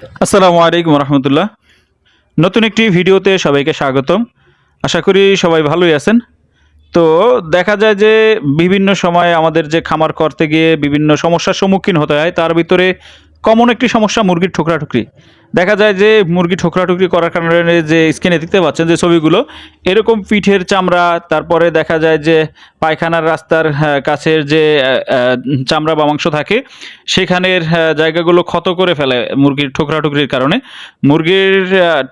আসসালামু আলাইকুম রহমতুল্লাহ। নতুন একটি ভিডিওতে সবাইকে স্বাগতম। আশা করি সবাই ভালোই আছেন। তো দেখা যায় যে বিভিন্ন সময়ে আমাদের যে খামার করতে গিয়ে বিভিন্ন সমস্যার সম্মুখীন হতে হয়, তার ভিতরে কমন একটি সমস্যা মুরগির ঠোকরাঠুকরি। দেখা যায় যে মুরগি ঠোকরাঠুকরি করার কারণে যে স্ক্রিনে দেখতে পাচ্ছেন যে ছবিগুলো, এরকম পিঠের চামড়া, তারপরে দেখা যায় যে পায়খানার রাস্তার কাছের যে চামড়া বা মাংস থাকে, সেখানের জায়গাগুলো ক্ষত করে ফেলে মুরগির ঠোকরাঠুকরির কারণে। মুরগির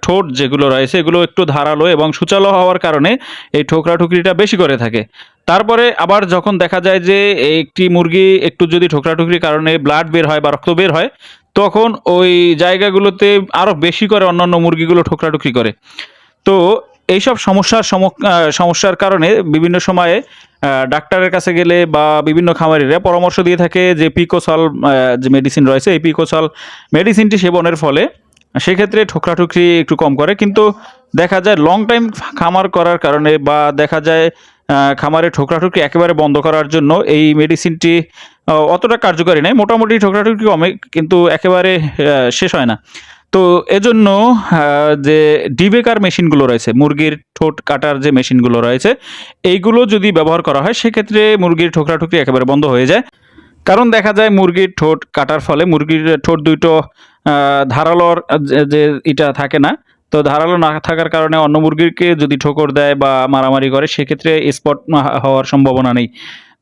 ঠোঁট যেগুলো রয়েছে এগুলো একটু ধারালো এবং সূচালো হওয়ার কারণে এই ঠোকরাঠুকরিটা বেশি করে থাকে। তারপরে আবার যখন দেখা যায় যে একটি মুরগি একটু যদি ঠোকরাঠুকরির কারণে ব্লাড বের হয় বা রক্ত বের হয়, তখন ওই জায়গাগুলোতে আরও বেশি করে অন্যান্য মুরগিগুলো ঠোকরাঠুকরি করে। তো এইসব সমস্যার কারণে বিভিন্ন সময়ে ডাক্তারের কাছে গেলে বা বিভিন্ন খামারিরা পরামর্শ দিয়ে থাকে যে পিকোসল যে মেডিসিন রয়েছে, এই পিকোসল মেডিসিনটি সেবনের ফলে সেক্ষেত্রে ঠোকরাঠুকরি একটু কম করে। কিন্তু দেখা যায় লং টাইম খামার করার কারণে বা দেখা যায় খামারে ঠোকরাঠুকরি একেবারে বন্ধ করার জন্য এই মেডিসিনটি অতটা কার্যকারী নয়। মোটামুটি ঠোকরাঠুকরি কমে, কিন্তু একেবারে শেষ হয় না। তো এজন্য যে ডিবেকার মেশিনগুলো রয়েছে, মুরগির ঠোঁট কাটার যে মেশিনগুলো রয়েছে, এইগুলো যদি ব্যবহার করা হয় সেক্ষেত্রে মুরগির ঠোকরাঠুকরি একেবারে বন্ধ হয়ে যায়। কারণ দেখা যায় মুরগির ঠোঁট কাটার ফলে মুরগির ঠোঁট দুটো ধারালোর যে ইটা থাকে না, তো ধারালো না থাকার কারণে অন্য মুরগিকে যদি ঠোকর দেয় বা মারামারি করে সেক্ষেত্রে স্পট হওয়ার সম্ভাবনা নেই।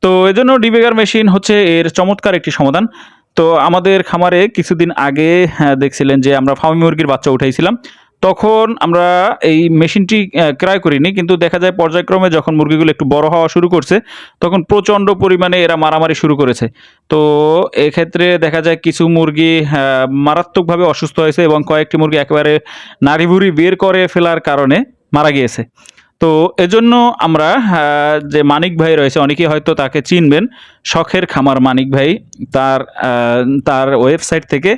তো এজন্য ডিবেগার মেশিন হচ্ছে এর চমৎকার একটি সমাধান। তো আমাদের খামারে কিছুদিন আগে দেখছিলেন যে আমরা ফার্মি মুরগির বাচ্চা উঠাইছিলাম। তখন আমরা এই মেশিনটি ক্রয় করিনি, কিন্তু দেখা যায় পর্যায়ক্রমে যখন মুরগিগুলো একটু বড় হওয়া শুরু করছে, তখন প্রচণ্ড পরিমাণে এরা মারামারি শুরু করেছে। তো এক্ষেত্রে দেখা যায় কিছু মুরগি মারাত্মকভাবে অসুস্থ হয়েছে এবং কয়েকটি মুরগি একেবারে নাড়িভুড়ি বের করে ফেলার কারণে মারা গিয়েছে। তো এজন্য আমরা যে মানিক ভাই রয়েছে, অনেকেই হয়তো তাকে চিনবেন, শখের খামার মানিক ভাই, তার তার ওয়েবসাইট থেকে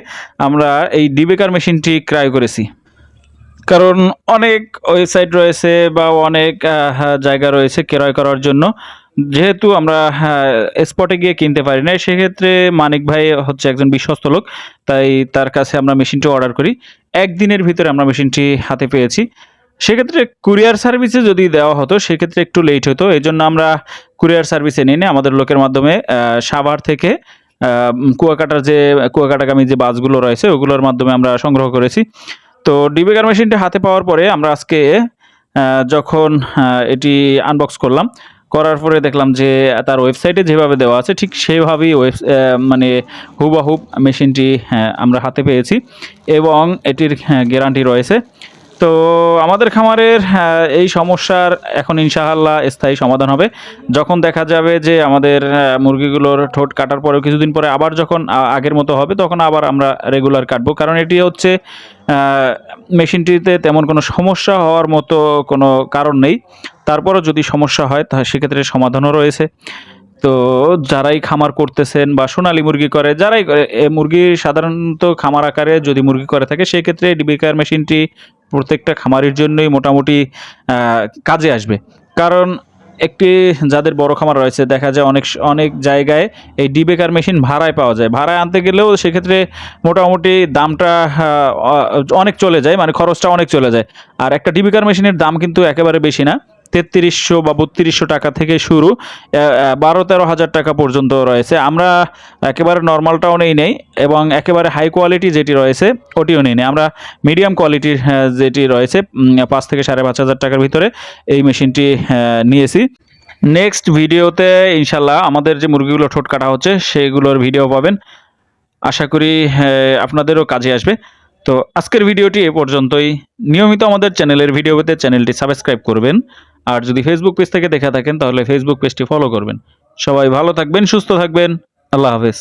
আমরা এই ডিবেকার মেশিনটি ক্রয় করেছি। কারণ অনেক ওয়েবসাইট রয়েছে বা অনেক জায়গা রয়েছে ক্রয় করার জন্য। যেহেতু আমরা স্পটে গিয়ে কিনতে পারি না, সেক্ষেত্রে মানিক ভাই হচ্ছে একজন বিশ্বস্ত লোক, তাই তার কাছে আমরা মেশিনটি অর্ডার করি। একদিনের ভিতরে আমরা মেশিনটি হাতে পেয়েছি। সেক্ষেত্রে কুরিয়ার সার্ভিসে যদি দেওয়া হতো সেক্ষেত্রে একটু লেট হতো। এজন্য আমরা কুরিয়ার সার্ভিসে নিই না, আমাদের লোকের মাধ্যমে সাভার থেকে কুয়াকাটাগামী যে বাসগুলো রয়েছে ওগুলোর মাধ্যমে আমরা সংগ্রহ করেছি। তো ডিবেকার মেশিনটি হাতে পাওয়ার পরে আমরা আজকে যখন এটি আনবক্স করলাম, করার পরে দেখলাম যে তার ওয়েবসাইটে যেভাবে দেওয়া আছে ঠিক সেইভাবেই মানে হুবহুব মেশিনটি আমরা হাতে পেয়েছি এবং এটির গ্যারান্টি রয়েছে। তো আমাদের খামারের এই সমস্যার এখন ইনশাআল্লাহ স্থায়ী সমাধান হবে। যখন দেখা যাবে যে আমাদের মুরগিগুলোর ঠোঁট কাটার পরেও কিছুদিন পরে আবার যখন আগের মতো হবে, তখন আবার আমরা রেগুলার কাটবো। কারণ এটি হচ্ছে মেশিনটিতে তেমন কোনো সমস্যা হওয়ার মতো কোনো কারণ নেই। তারপরও যদি সমস্যা হয় সেক্ষেত্রে সমাধানও রয়েছে। তো যারাই খামার করতেছেন বা সোনালী মুরগি করে, যারাই করে মুরগি সাধারণত খামার আকারে যদি মুরগি করে থাকে, সেক্ষেত্রে ডিবিকার মেশিনটি প্রত্যেকটা খামারের জন্যই মোটামুটি কাজে আসবে। কারণ একটি যাদের বড় খামার রয়েছে, দেখা যায় অনেক অনেক জায়গায় এই ডিবেকার মেশিন ভাড়ায় পাওয়া যায়। ভাড়ায় আনতে গেলেও সেক্ষেত্রে মোটামুটি দামটা অনেক চলে যায়, মানে খরচটা অনেক চলে যায়। আর একটা ডিবেকার মেশিনের দাম কিন্তু একেবারে বেশি না, ৩৩০০ বা ৩২০০ টাকা থেকে শুরু ১২-১৩ হাজার টাকা পর্যন্ত রয়েছে। আমরা একেবারে নর্মালটাও নেই এবং একেবারে হাই কোয়ালিটি যেটি রয়েছে ওটিও নেই। আমরা মিডিয়াম কোয়ালিটির যেটি রয়েছে ৫ থেকে ৫,৫০০ টাকার ভিতরে এই মেশিনটি নিয়েছি। নেক্সট ভিডিওতে ইনশাল্লাহ আমাদের যে মুরগিগুলো ঠোঁট কাটা হচ্ছে সেগুলোর ভিডিও পাবেন। আশা করি আপনাদেরও কাজে আসবে। তো আজকের ভিডিওটি এ পর্যন্তই। নিয়মিত আমাদের চ্যানেলের ভিডিও পেতে চ্যানেলটি সাবস্ক্রাইব করবেন। আর যদি ফেসবুক পেজ থেকে দেখে থাকেন তাহলে ফেসবুক পেজটি ফলো করবেন। সবাই ভালো থাকবেন, সুস্থ থাকবেন। আল্লাহ হাফেজ।